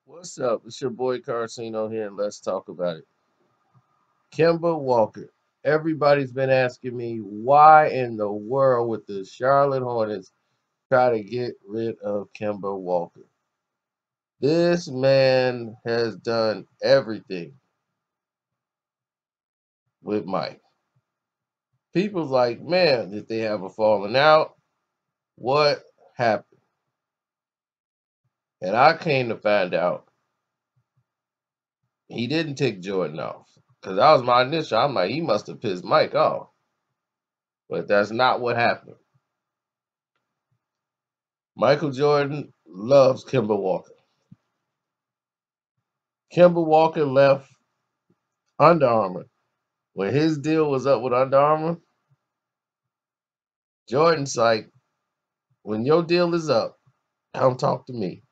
What's up? It's your boy Carcino here, and let's talk about it. Kemba Walker. Everybody's been asking me why in the world would the Charlotte Hornets try to get rid of Kemba Walker? This man has done everything with Mike. People's like, man, did they have a falling out? What happened? And I came to find out he didn't take Jordan off. Because that was my initial. I'm like, he must have pissed Mike off. But that's not what happened. Michael Jordan loves Kemba Walker. Kemba Walker left Under Armour. When his deal was up with Under Armour, Jordan's like, when your deal is up, come talk to me.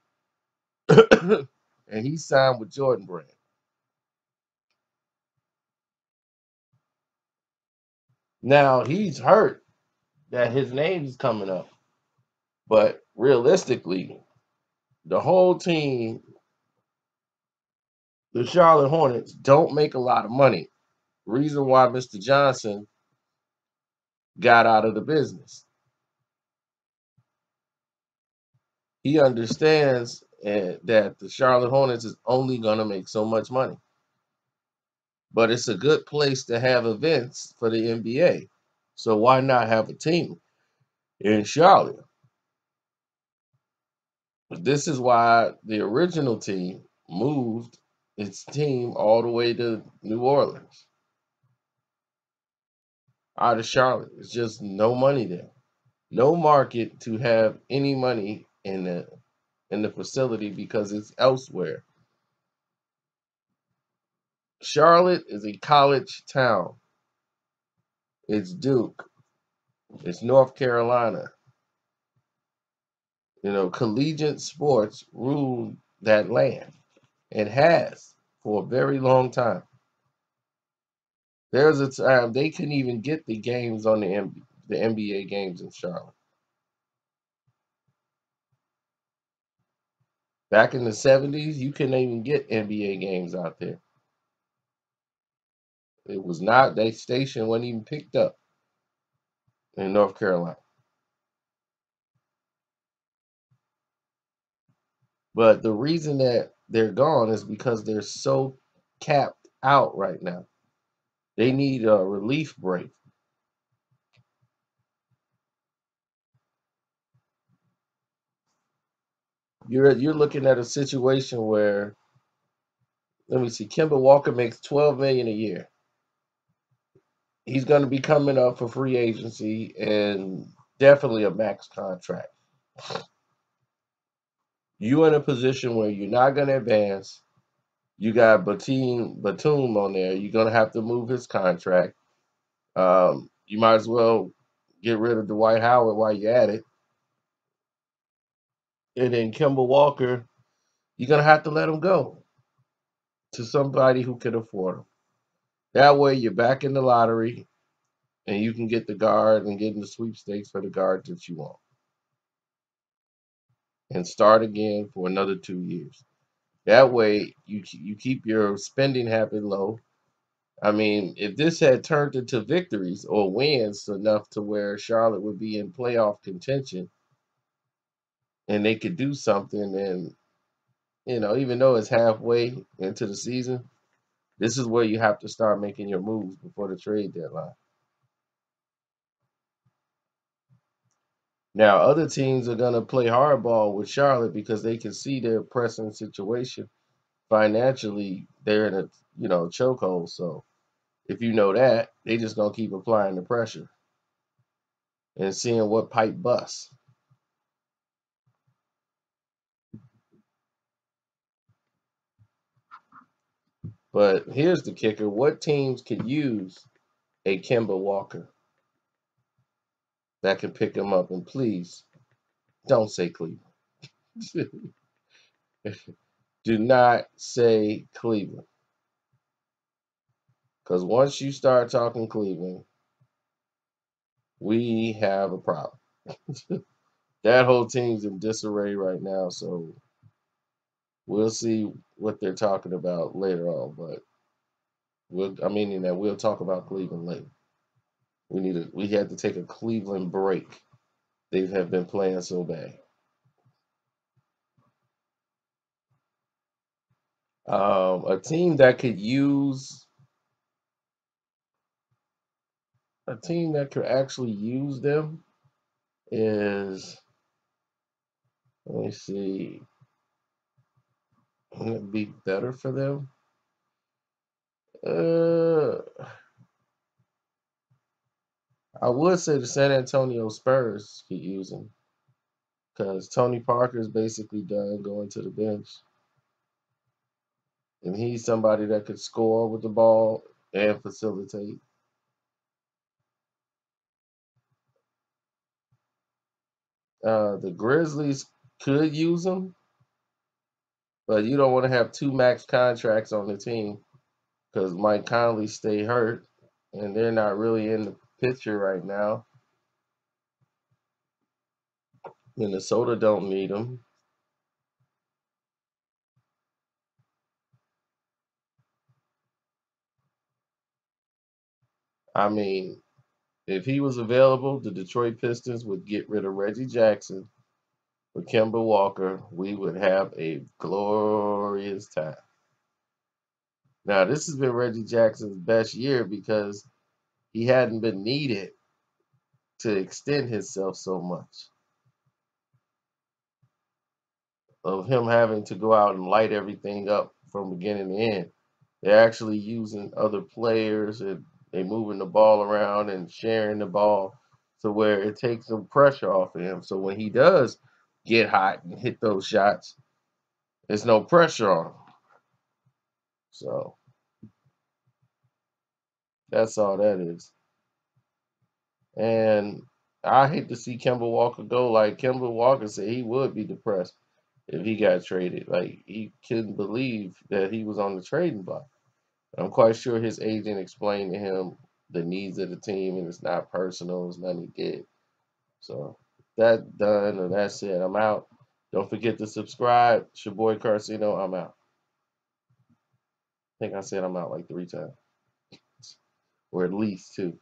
And he signed with Jordan Brand. Now he's hurt that his name's coming up. But realistically, the whole team, the Charlotte Hornets, don't make a lot of money. Reason why Mr. Johnson got out of the business. He understands that the Charlotte Hornets is only going to make so much money. But it's a good place to have events for the NBA. So why not have a team in Charlotte? This is why the original team moved its team all the way to New Orleans out of Charlotte. It's just no money there. No market to have any money in the facility because it's elsewhere. Charlotte is a college town. It's Duke. It's North Carolina. Collegiate sports rule that land. It has for a very long time. There's a time they couldn't even get the games on the NBA games in Charlotte. Back in the 70s, you couldn't even get NBA games out there. It was not, that station wasn't even picked up in North Carolina. But the reason that they're gone is because they're so capped out right now. They need a relief break. You're looking at a situation where, let me see, Kemba Walker makes 12 million a year. He's going to be coming up for free agency and definitely a max contract. You in a position where you're not going to advance. You got Batum on there. You're going to have to move his contract. You might as well get rid of Dwight Howard while you're at it. And then Kemba Walker, you're going to have to let him go to somebody who can afford him. That way you're back in the lottery and you can get the guard and get in the sweepstakes for the guard that you want. And start again for another 2 years. That way you keep your spending habit low. I mean, if this had turned into victories or wins enough to where Charlotte would be in playoff contention and they could do something, and even though it's halfway into the season, this is where you have to start making your moves before the trade deadline. Now, other teams are going to play hardball with Charlotte because they can see their present situation financially. They're in a chokehold. So if you know that, they just gonna keep applying the pressure and seeing what pipe busts. But here's the kicker: what teams could use a Kemba Walker that can pick him up? And please don't say Cleveland. Do not say Cleveland, because once you start talking Cleveland, we have a problem. That whole team's in disarray right now. So we'll see what they're talking about later on. But I'm meaning that we'll talk about Cleveland later. We had to take a Cleveland break. They have been playing so bad. A team that could use a team that could actually use them is, let me see, would it be better for them? Uh, I would say the San Antonio Spurs could use him because Tony Parker is basically done going to the bench, and he's somebody that could score with the ball and facilitate. The Grizzlies could use him, but you don't want to have two max contracts on the team because Mike Conley stay hurt, and they're not really in the picture right now. Minnesota don't need him. I mean, if he was available, the Detroit Pistons would get rid of Reggie Jackson with Kemba Walker. We would have a glorious time. Now, this has been Reggie Jackson's best year because he hadn't been needed to extend himself so much. Of him having to go out and light everything up from beginning to end. They're actually using other players and they moving the ball around and sharing the ball to where it takes some pressure off of him. So when he does get hot and hit those shots, there's no pressure on him. So that's all that is. And I hate to see Kemba Walker go. Like Kemba Walker said, he would be depressed if he got traded. Like he couldn't believe that he was on the trading block. I'm quite sure his agent explained to him the needs of the team, and it's not personal. It's nothing he did. So that done, and that's it. I'm out. Don't forget to subscribe. It's your boy Carcino. I'm out. I think I said I'm out like 3 times, or at least 2.